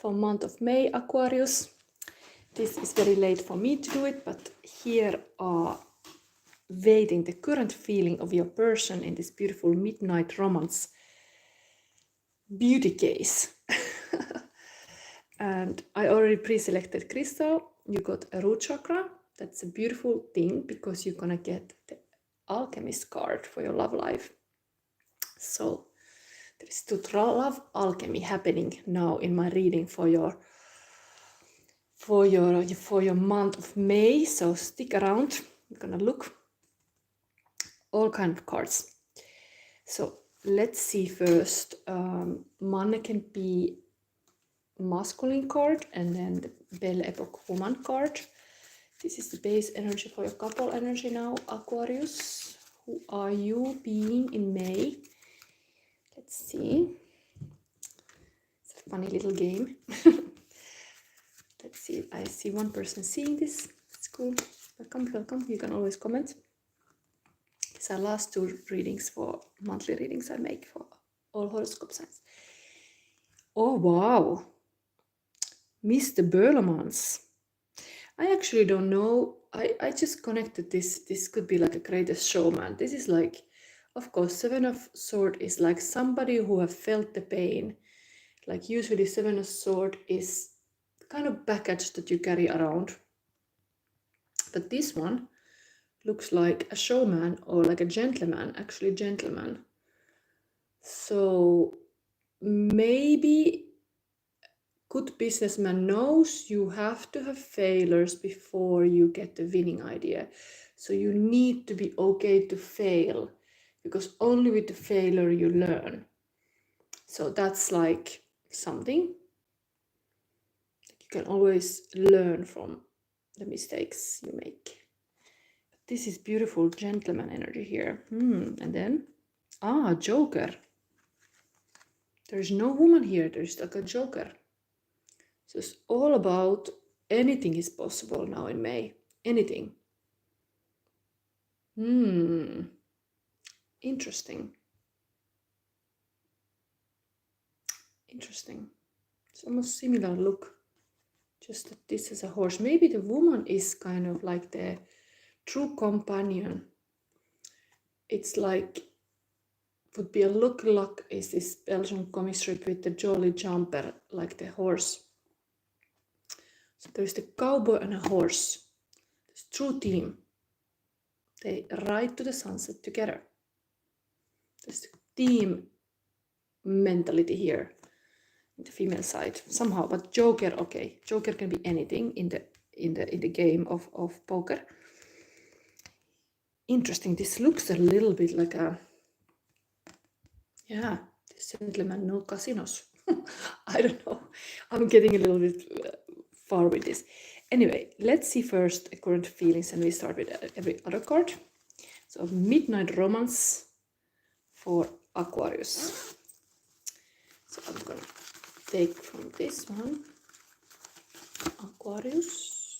for month of May, Aquarius. This is very late for me to do it, but here are weighting the current feeling of your person in this beautiful midnight romance beauty case. And I already pre-selected crystal. You got a root chakra. That's a beautiful thing because you're gonna get the alchemist card for your love life. So there is love alchemy happening now in my reading for your month of May. So stick around. I'm gonna look all kind of cards. So let's see first. Manne can be masculine card and then the Belle Epoque woman card. This is the base energy for your couple energy now, Aquarius. Who are you being in May? Let's see. It's a funny little game. Let's see. I see one person seeing this. It's cool. Welcome, welcome. You can always comment. These are last two readings for monthly readings I make for all horoscope signs. Oh, wow. Mr. Berlemans. I actually don't know. I just connected this. This could be like a greatest showman. This is like, of course, Seven of Swords is like somebody who have felt the pain. Like usually Seven of Swords is kind of baggage that you carry around. But this one looks like a showman or like a gentleman, actually gentleman. So maybe good businessman knows you have to have failures before you get the winning idea. So you need to be okay to fail because only with the failure you learn. So that's like something. You can always learn from the mistakes you make. This is beautiful gentleman energy here. And then, Joker. There's no woman here. There's like a Joker. So it's all about anything is possible now in May. Anything. Interesting. Interesting. It's almost similar look. Just that this is a horse. Maybe the woman is kind of like the true companion. It's like, would be a look is this Belgian comic strip with the jolly jumper, like the horse. So there's the cowboy and a horse. This true team. They ride to the sunset together. There's the team mentality here in the female side somehow. But Joker, okay, Joker can be anything in the game of poker. Interesting. This looks a little bit like a this gentleman no casinos. I don't know. I'm getting a little bit far with this. Anyway, let's see first the current feelings and we start with every other card. So midnight romance for Aquarius. So I'm gonna take from this one Aquarius.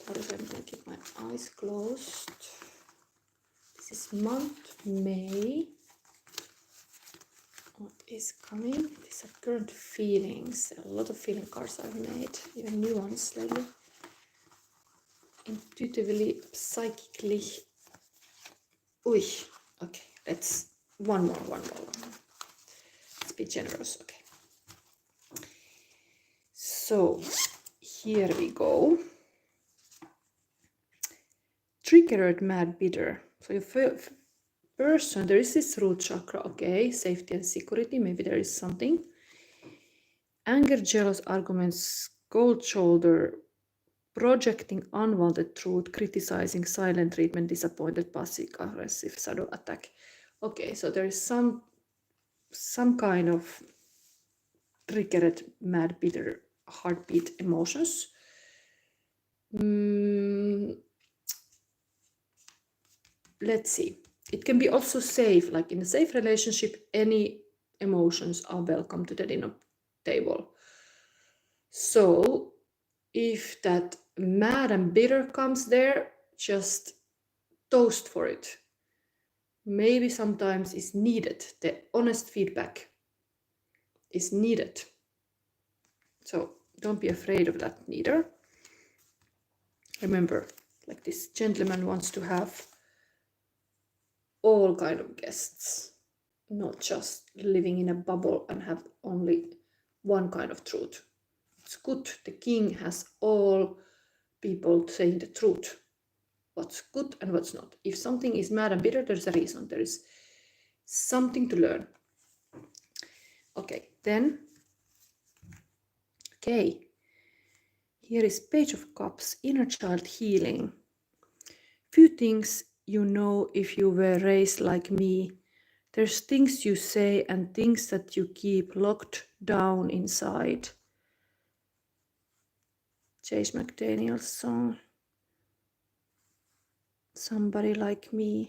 Aquarius, I'm gonna keep my eyes closed. This is month May. What is coming? These are current feelings. A lot of feeling cards I've made, even new ones lately. Intuitively, psychically. Okay, let's one more. Let's be generous, okay. So here we go. Triggered mad bidder. So your person, there is this root chakra, okay, safety and security, maybe there is something. Anger, jealous arguments, cold shoulder, projecting unwanted truth, criticizing, silent treatment, disappointed, passive aggressive, shadow attack. Okay, so there is some kind of triggered mad bitter heartbeat emotions. Let's see. It can be also safe, like in a safe relationship, any emotions are welcome to the dinner table. So if that mad and bitter comes there, just toast for it. Maybe sometimes is needed, the honest feedback. is needed. So don't be afraid of that neither. Remember, like this gentleman wants to have all kind of guests, not just living in a bubble and have only one kind of truth. It's good the king has all people saying the truth, what's good and what's not. If something is mad and bitter, there's a reason, there is something to learn. Okay, then, okay, here is Page of Cups, inner child healing. Few things you know if you were raised like me. There's things you say and things that you keep locked down inside. Chase McDaniel's song. Somebody like me.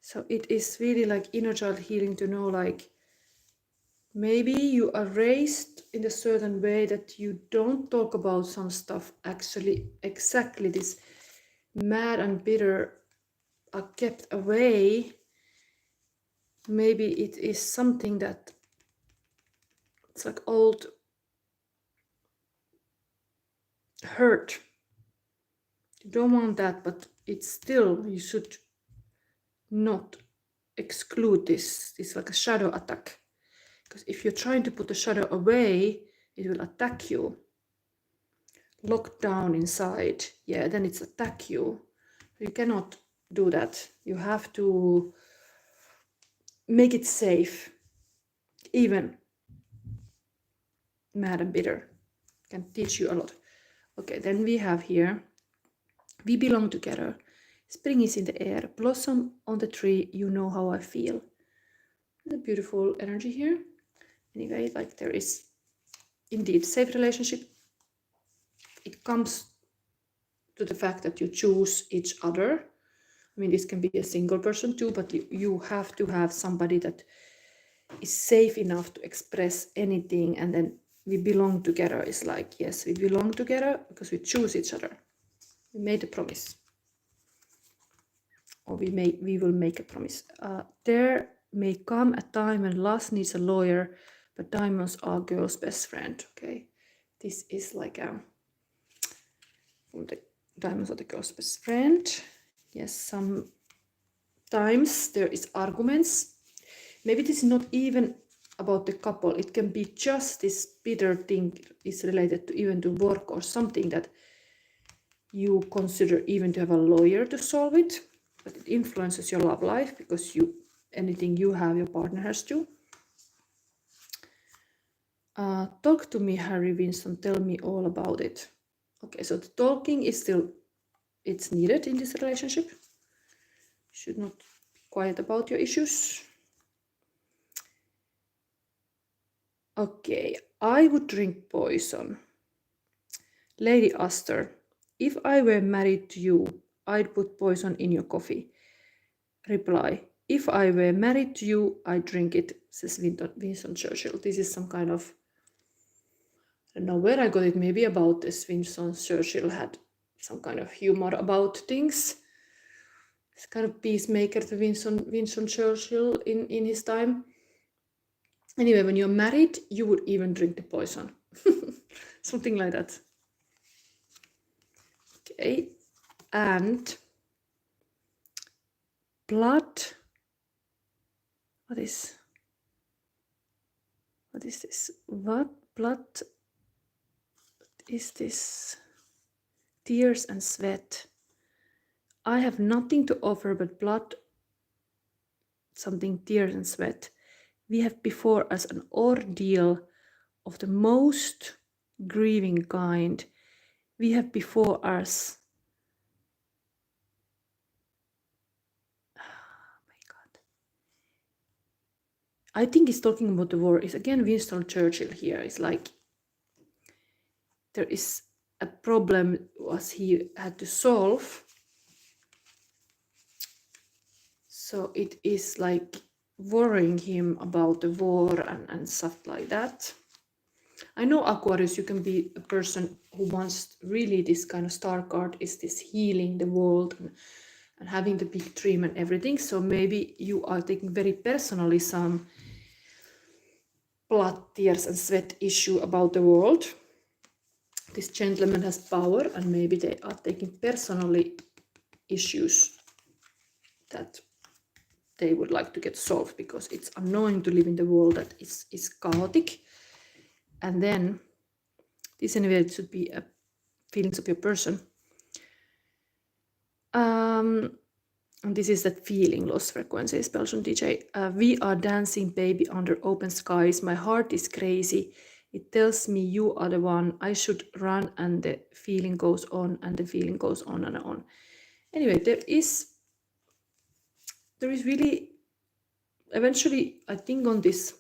So it is really like inner child healing to know, like, maybe you are raised in a certain way that you don't talk about some stuff. Actually, exactly this mad and bitter are kept away. Maybe it is something that it's like old hurt. You don't want that, but it's still, you should not exclude this. It's like a shadow attack. Because if you're trying to put the shadow away, it will attack you. Locked down inside, yeah, then it's attack you. You cannot do that. You have to make it safe. Even mad and bitter can teach you a lot. Okay, then we have here, we belong together. Spring is in the air, blossom on the tree, you know how I feel. The beautiful energy here. Anyway, like there is indeed safe relationship. It comes to the fact that you choose each other. I mean, this can be a single person too, but you have to have somebody that is safe enough to express anything, and then we belong together is like, yes, we belong together because we choose each other. We made a promise. Or we will make a promise. There may come a time when lust needs a lawyer, but diamonds are girl's best friend. Okay, this is like the diamonds are the girl's best friend. Yes, sometimes there is arguments. Maybe this is not even about the couple. It can be just this bitter thing is related to even to work or something that you consider even to have a lawyer to solve it. But it influences your love life because anything you have, your partner has to. Talk to me, Harry Winston. Tell me all about it. Okay, so the talking is still, it's needed in this relationship. You should not be quiet about your issues. Okay, I would drink poison. Lady Astor, if I were married to you, I'd put poison in your coffee. Reply, if I were married to you, I'd drink it, says Winston Churchill. This is some kind of, I don't know where I got it, maybe about this. Winston Churchill had some kind of humor about things. It's kind of peacemaker to Winston Churchill in his time. Anyway, when you're married, you would even drink the poison. Something like that. Okay, and blood. What is this? What blood is this? Tears and sweat. I have nothing to offer but blood, something tears and sweat. We have before us an ordeal of the most grieving kind. We have before us, oh my God. I think he's talking about the war. It's again Winston Churchill here. It's like there is a problem was he had to solve. So it is like worrying him about the war and stuff like that. I know Aquarius, you can be a person who wants really this kind of star card is this healing the world and having the big dream and everything. So maybe you are taking very personally some blood, tears and sweat issue about the world. This gentleman has power, and maybe they are taking personally issues that they would like to get solved, because it's annoying to live in the world that is chaotic. And then this anyway should be a feelings of your person. And this is that feeling loss frequency, Belgian DJ. We are dancing, baby, under open skies. My heart is crazy. It tells me you are the one. I should run, and the feeling goes on, and the feeling goes on and on. Anyway, there is really, eventually, I think on this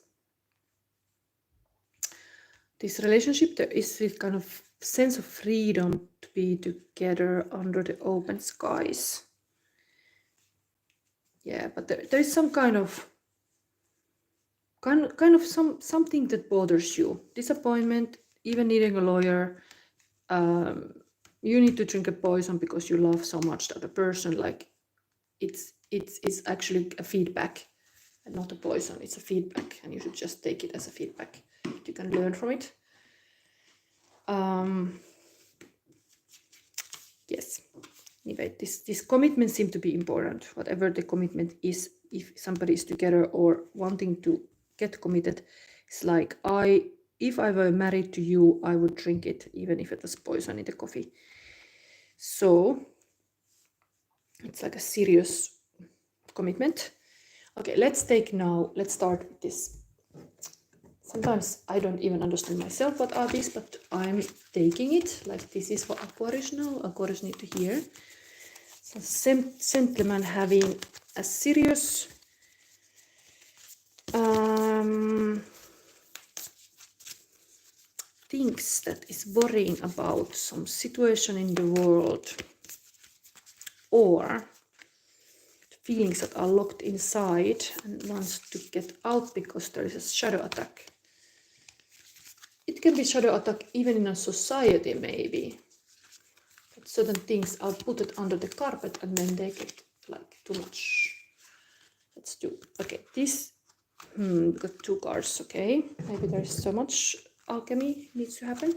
relationship, there is this kind of sense of freedom to be together under the open skies. Yeah, but there is some kind of something that bothers you. Disappointment, even needing a lawyer. You need to drink a poison because you love so much the other person. Like it's actually a feedback, and not a poison. It's a feedback, and you should just take it as a feedback. You can learn from it. Yes. Anyway, this commitment seems to be important. Whatever the commitment is, if somebody is together or wanting to get committed, it's like, if I were married to you, I would drink it, even if it was poison in the coffee. So it's like a serious commitment. Okay, let's start with this. Sometimes I don't even understand myself what are these, but I'm taking it. Like, this is for Aquarius now. Aquarius need to hear. So gentleman having a serious things that is worrying about some situation in the world, or feelings that are locked inside and wants to get out because there is a shadow attack. It can be shadow attack even in a society, maybe. But certain things are put under the carpet and then they get like too much. Let's do. Okay, this. We got 2 cards. Okay, maybe there is so much alchemy needs to happen.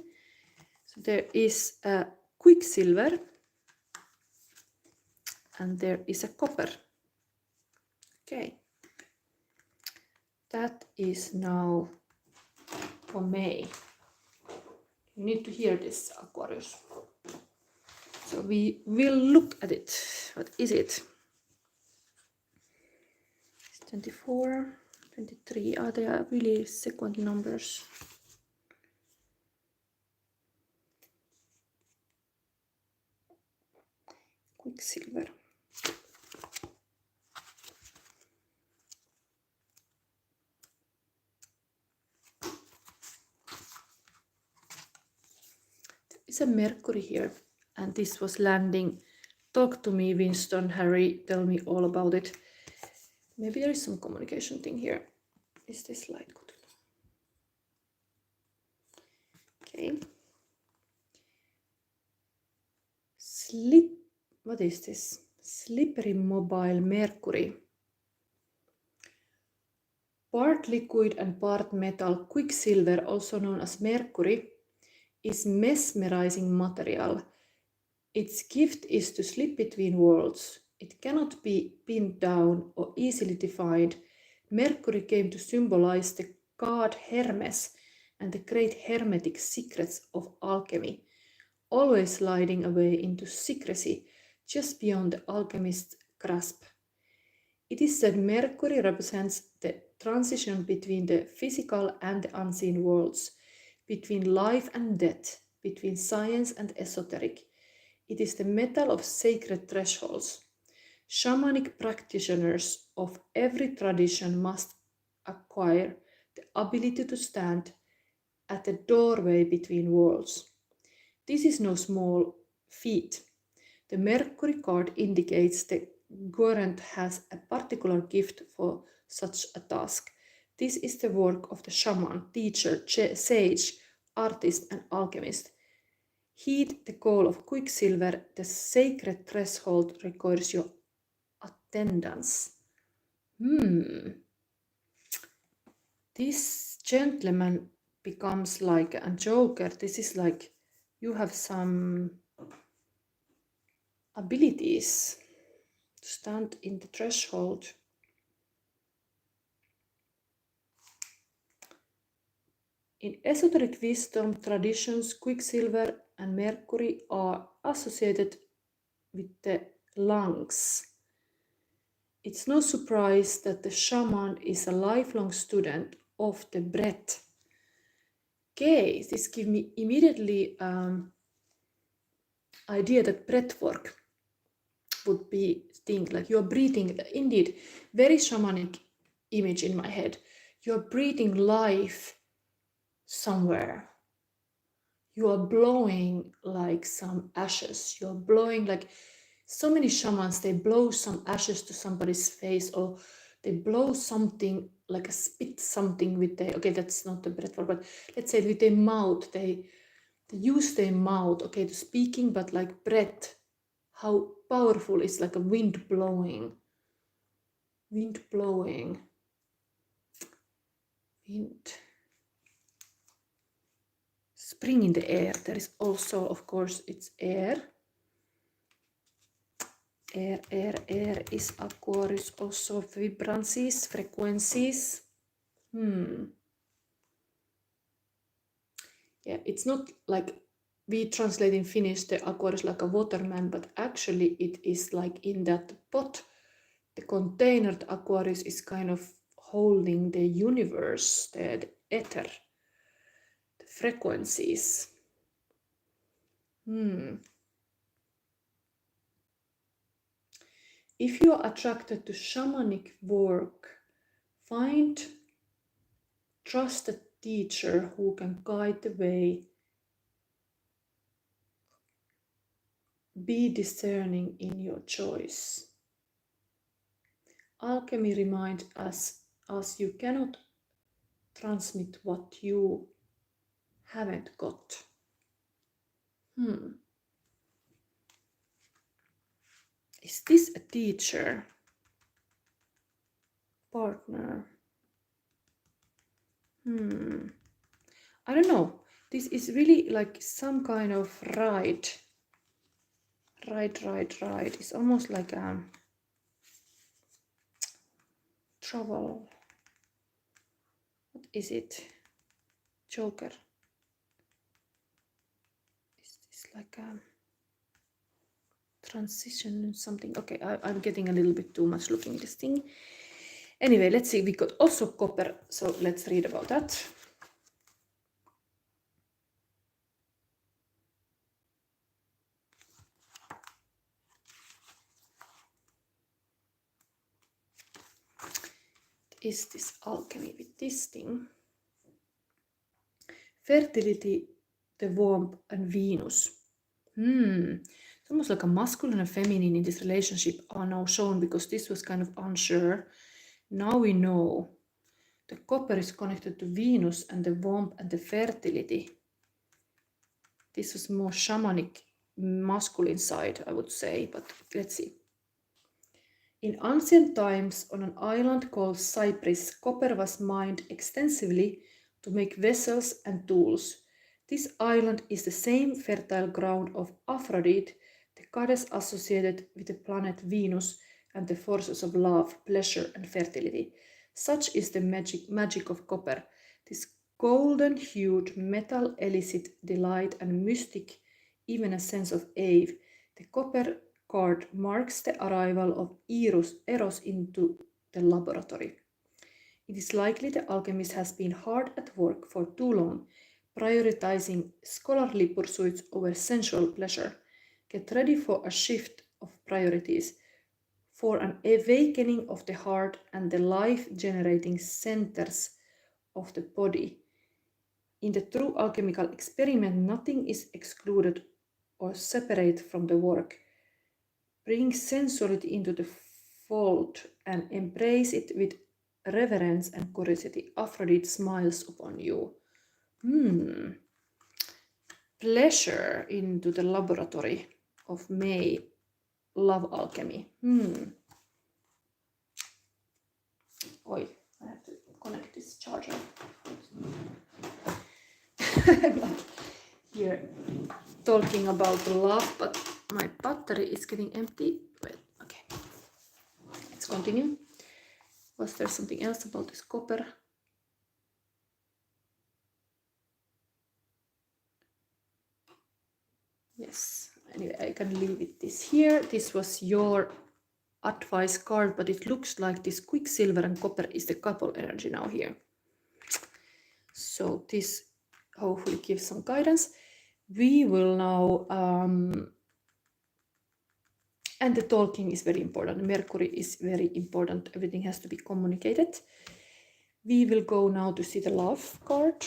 So there is a quicksilver and there is a copper. Okay, that is now for May. You need to hear this, Aquarius. So we will look at it. What is it? It's 24, 23. Are they really sequent numbers? Quicksilver. There is a Mercury here, and this was landing. Talk to me, Winston, Harry, tell me all about it. Maybe there is some communication thing here. Is this light good? Okay. What is this? Slippery mobile Mercury. Part liquid and part metal, quicksilver, also known as mercury, is mesmerizing material. Its gift is to slip between worlds. It cannot be pinned down or easily defined. Mercury came to symbolize the god Hermes and the great hermetic secrets of alchemy, always sliding away into secrecy just beyond the alchemist's grasp. It is said Mercury represents the transition between the physical and the unseen worlds, between life and death, between science and esoteric. It is the metal of sacred thresholds. Shamanic practitioners of every tradition must acquire the ability to stand at the doorway between worlds. This is no small feat. The Mercury card indicates the Guerrant has a particular gift for such a task. This is the work of the shaman, teacher, sage, artist, and alchemist. Heed the call of quicksilver, the sacred threshold requires your attendance. This gentleman becomes like a joker. This is like you have some abilities to stand in the threshold. In esoteric wisdom traditions, Quicksilver and Mercury are associated with the lungs. It's no surprise that the shaman is a lifelong student of the breath. Okay, this gives me immediately idea that breath work would be thing like you're breathing. Indeed, very shamanic image in my head. You're breathing life somewhere. You are blowing like some ashes. You're blowing like so many shamans, they blow some ashes to somebody's face, or they blow something like a spit something with their, okay, that's not the breath word, but let's say with their mouth, they use their mouth, okay, to speaking, but like breath, how powerful is like a wind blowing. Wind. Spring in the air. There is also, of course, it's air. Air is Aquarius, also vibrancies, frequencies. Yeah, it's not like we translate in Finnish the Aquarius like a waterman, but actually it is like in that pot, the container, the Aquarius is kind of holding the universe, the ether, the frequencies. If you are attracted to shamanic work, find trusted teacher who can guide the way. Be discerning in your choice. Alchemy reminds us you cannot transmit what you haven't got. Is this a teacher? Partner? I don't know. This is really like some kind of ride. Ride. It's almost like a travel. What is it? Joker. Is this like a transition something? Okay, I'm getting a little bit too much looking at this thing. Anyway, let's see. We got also copper, so let's read about that. Is this alchemy with this thing? Fertility, the warmth, and Venus. It's almost like a masculine and feminine in this relationship are now shown, because this was kind of unsure. Now we know. The copper is connected to Venus and the warmth and the fertility. This was more shamanic, masculine side, I would say, but let's see. In ancient times, on an island called Cyprus, copper was mined extensively to make vessels and tools. This island is the same fertile ground of Aphrodite, the goddess associated with the planet Venus and the forces of love, pleasure, and fertility. Such is the magic of copper. This golden-hued metal elicits delight and mystic, even a sense of awe. The copper card marks the arrival of Eros into the laboratory. It is likely the alchemist has been hard at work for too long, prioritizing scholarly pursuits over sensual pleasure. Get ready for a shift of priorities, for an awakening of the heart and the life-generating centers of the body. In the true alchemical experiment, nothing is excluded or separate from the work. Bring sensuality into the fold and embrace it with reverence and curiosity. Aphrodite smiles upon you. Pleasure into the laboratory of May. Love alchemy. Oi, I have to connect this charger. I'm not here talking about love, but my battery is getting empty. Wait, okay. Let's continue. Was there something else about this copper? Yes, anyway, I can leave it this here. This was your advice card, but it looks like this quicksilver and copper is the couple energy now here. So this hopefully gives some guidance. We will now, and the talking is very important. Mercury is very important. Everything has to be communicated. We will go now to see the love card.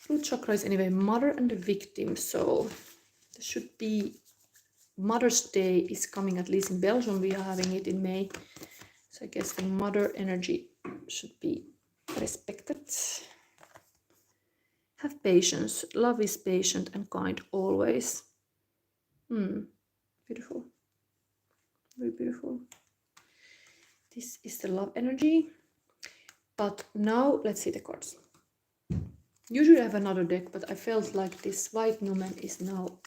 Root chakra is anyway mother and the victim, so there should be Mother's Day is coming, at least in Belgium. We are having it in May, so I guess the mother energy should be respected. Have patience. Love is patient and kind always. Beautiful. Very beautiful. This is the love energy. But now let's see the cards. Usually I have another deck, but I felt like this white numen is now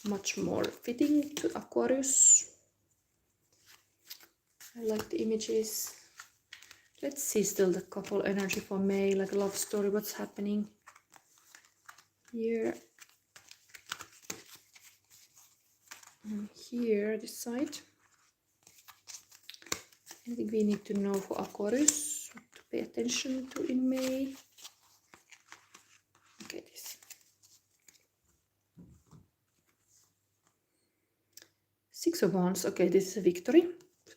much more fitting to Aquarius. I like the images. Let's see still the couple energy for May, like a love story, what's happening here. And here, this side. Anything we need to know for Aquarius, what to pay attention to in May. Okay, this. Six of Wands. Okay, this is a victory.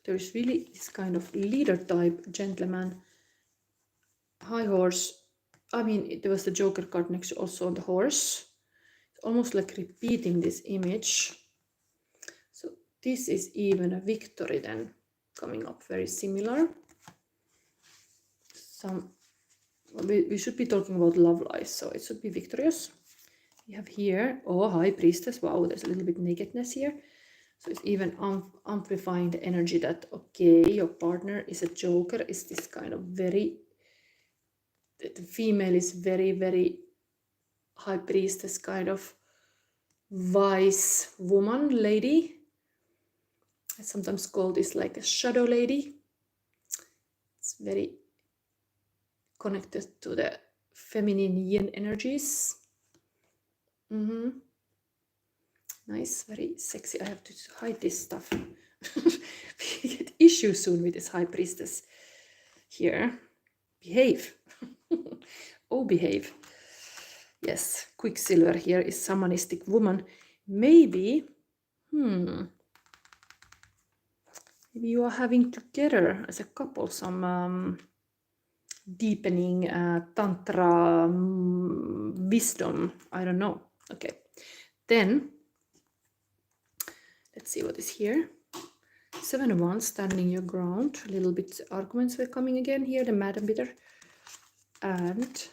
There is really this kind of leader type, gentleman, high horse. I mean, there was the Joker card next also on the horse. It's almost like repeating this image. So this is even a victory then coming up, very similar. We should be talking about love life, so it should be victorious. We have here, oh, High Priestess. Wow, there's a little bit nakedness here. So it's even amplifying the energy that, okay, your partner is a Joker, is this kind of very, the female is very, very High Priestess kind of wise woman, lady. I sometimes call this like a shadow lady. It's very connected to the feminine yin energies. Nice, very sexy. I have to hide this stuff. We get issues soon with this High Priestess here. Behave. Oh, behave. Yes, Quicksilver here is shamanistic woman. Maybe, maybe you are having together as a couple some deepening tantra wisdom. I don't know. Okay, then let's see what is here. Seven of Wands, standing your ground. A little bit arguments were coming again here. The Mad and Bitter and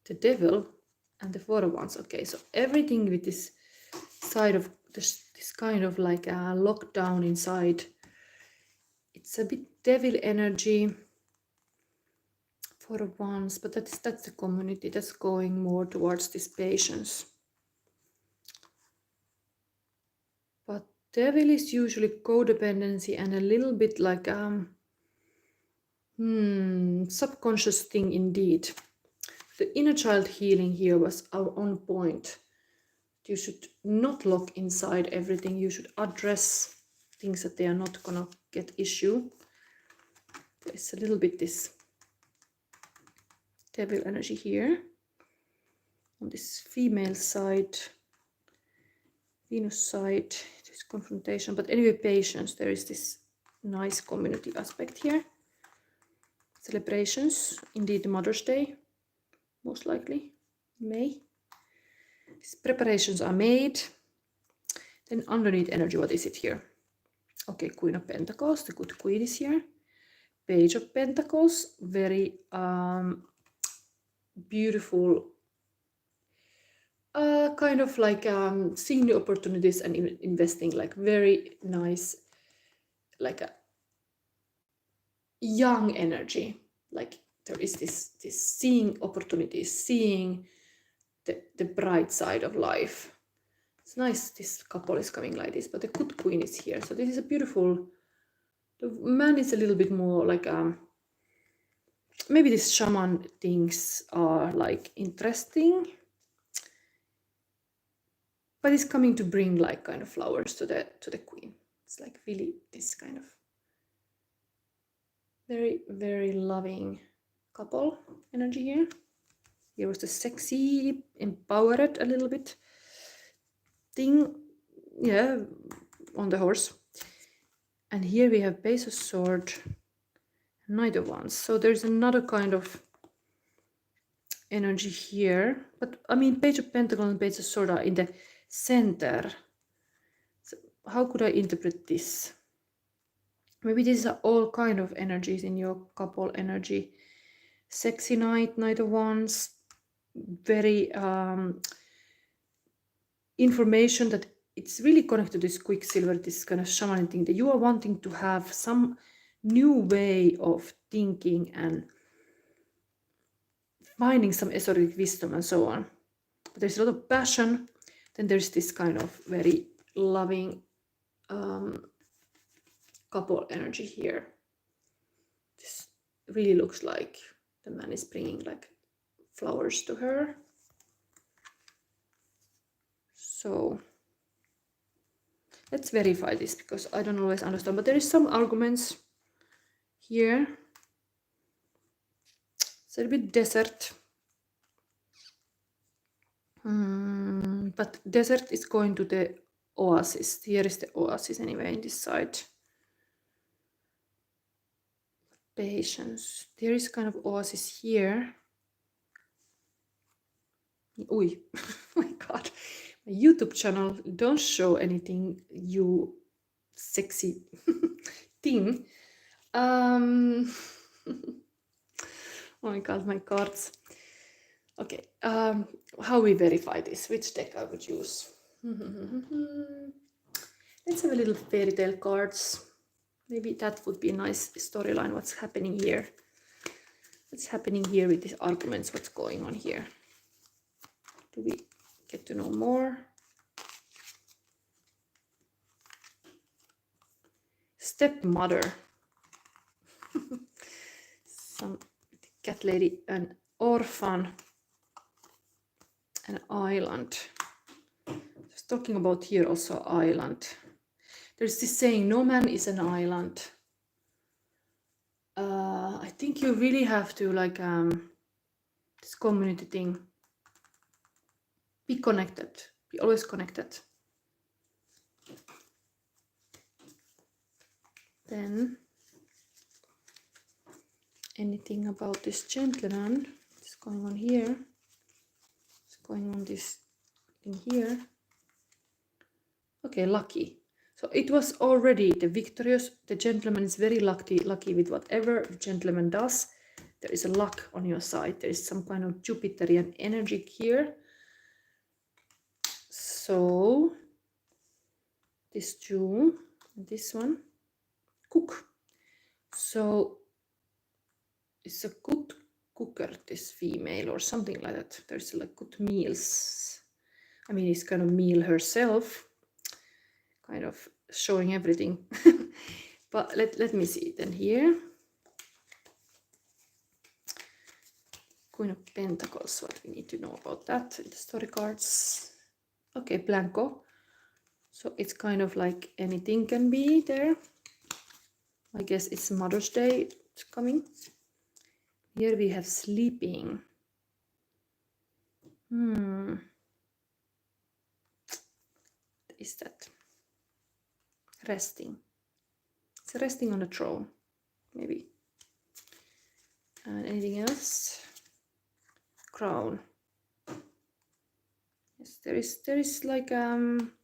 the Devil and the Four of Wands. Okay, so everything with this side of this kind of like a lockdown inside. It's a bit devil energy. Four of Wands, but that's the community that's going more towards this patience. But devil is usually codependency and a little bit like subconscious thing indeed. The inner child healing here was on point. You should not lock inside everything. You should address things that they are not gonna get issue. There's a little bit this devil energy here on this female side, Venus side, this confrontation. But anyway, patience. There is this nice community aspect here. Celebrations, indeed Mother's Day, most likely May. These preparations are made. Then underneath energy, what is it here? Okay, Queen of Pentacles, the good queen is here. Page of Pentacles, very beautiful, kind of like seeing the opportunities and investing, like very nice, like a young energy. Like there is this seeing opportunities, seeing the bright side of life. It's nice this couple is coming like this, but the good queen is here. So this is a beautiful, the man is a little bit more like maybe these shaman things are like interesting, but it's coming to bring like kind of flowers to the queen. It's like really this kind of very, very loving couple energy here. Here was the sexy, empowered a little bit thing, yeah, on the horse. And here we have Page of Sword, Knight of Wands. So there's another kind of energy here. But I mean, Page of Pentacles and Page of Sword are in the center. So how could I interpret this? Maybe these are all kind of energies in your couple energy. Sexy Knight, Knight of Wands, very information that it's really connected to this Quicksilver, this kind of shaman thing, that you are wanting to have some new way of thinking and finding some esoteric wisdom and so on. But there's a lot of passion. Then there's this kind of very loving couple energy here. This really looks like the man is bringing like flowers to her. So let's verify this, because I don't always understand, but there is some arguments here. It's a bit desert. But desert is going to the oasis. Here is the oasis anyway in this side. Patience. There is kind of oasis here. Oi, oh my god. My YouTube channel don't show anything, you sexy thing. Oh my god, my cards. Okay, how we verify this? Which deck I would use? Let's have a little fairy tale cards. Maybe that would be a nice storyline. What's happening here? What's happening here with these arguments? What's going on here? Do we get to know more? Stepmother. Some cat lady, an orphan, an island. Just talking about here also island. There's this saying, no man is an island. I think you really have to like this community thing. Be connected. Be always connected. Then anything about this gentleman? What's going on here? What's going on this thing here? Okay, lucky. So it was already the victorious. The gentleman is very lucky with whatever the gentleman does. There is a luck on your side. There is some kind of Jupiterian energy here. So this two, this one, cook. So it's a good cooker, this female, or something like that. There's like good meals. I mean, it's kind of meal herself, kind of showing everything. But let me see then here. Queen of Pentacles, what we need to know about that in the story cards. Okay, Blanco. So it's kind of like anything can be there. I guess it's Mother's Day coming. Here we have sleeping. What is that? Resting. It's resting on the throne, maybe. And anything else? Crown. Yes, there is like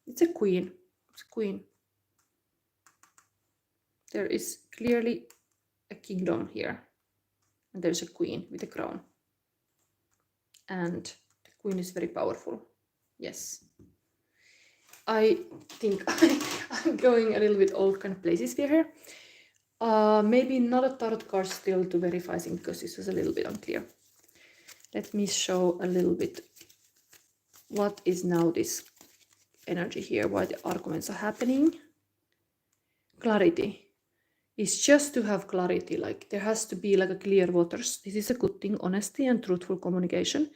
it's a queen. It's a queen. There is clearly a kingdom here. And there's a queen with a crown. And the queen is very powerful. Yes. I think I'm going a little bit all kind of places here. Maybe not a tarot card still to verify things because this was a little bit unclear. Let me show a little bit what is now this energy here, why the arguments are happening. Clarity. It's just to have clarity, like there has to be like a clear waters. This is a good thing. Honesty and truthful communication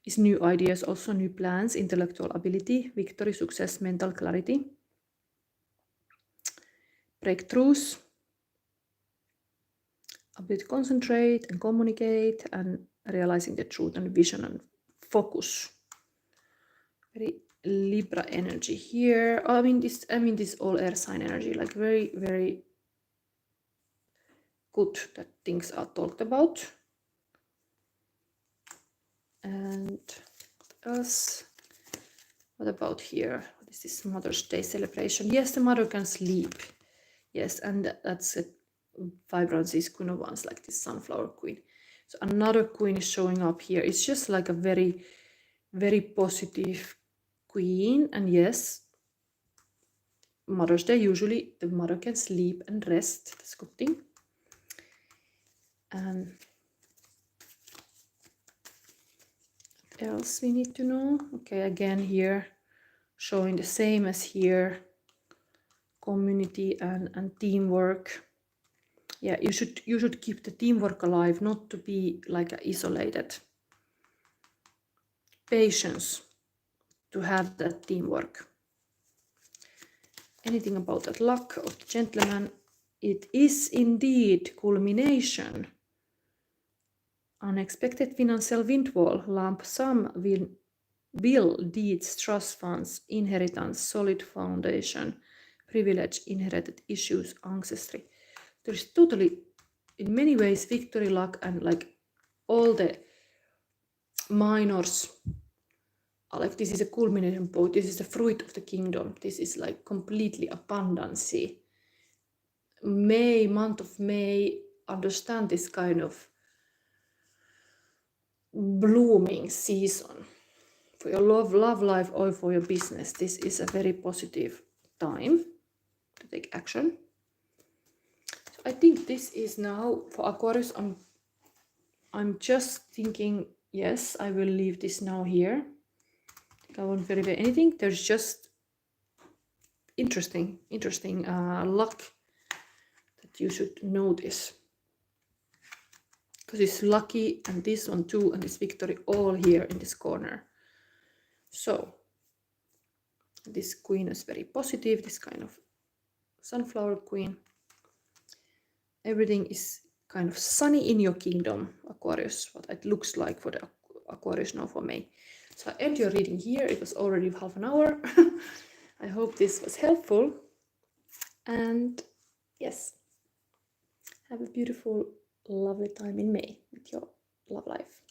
is new ideas, also new plans, intellectual ability, victory, success, mental clarity, breakthroughs, ability to concentrate and communicate, and realizing the truth and vision and focus. Very Libra energy here. I mean this all air sign energy, like very, very good that things are talked about. And what else? What about here? What is this Mother's Day celebration? Yes, the mother can sleep. Yes, and that's a vibrancy is Queen of Wands, like this Sunflower Queen. So another queen is showing up here. It's just like a very, very positive queen. And yes, Mother's Day, usually the mother can sleep and rest. That's a good thing. And what else we need to know? Okay, again here, showing the same as here. Community and teamwork. Yeah, you should keep the teamwork alive, not to be like isolated. Patience to have that teamwork. Anything about that luck of the gentleman? It is indeed culmination. Unexpected financial windfall, lump sum, will, deeds, trust funds, inheritance, solid foundation, privilege, inherited issues, ancestry. There's totally, in many ways, victory, luck, and like all the minors. Like this is a culmination point. This is the fruit of the kingdom. This is like completely abundancy. Month of May, understand this kind of blooming season for your love life or for your business. This is a very positive time to take action. So I think this is now for Aquarius. I'm just thinking, yes, I will leave this now here. I won't verify anything. There's just interesting luck that you should notice. Because it's lucky, and this one too, and this victory all here in this corner. So this queen is very positive, this kind of sunflower queen. Everything is kind of sunny in your kingdom, Aquarius, what it looks like for the Aquarius now for May. So I end your reading here. It was already half an hour. I hope this was helpful. And yes, have a beautiful, lovely time in May with your love life.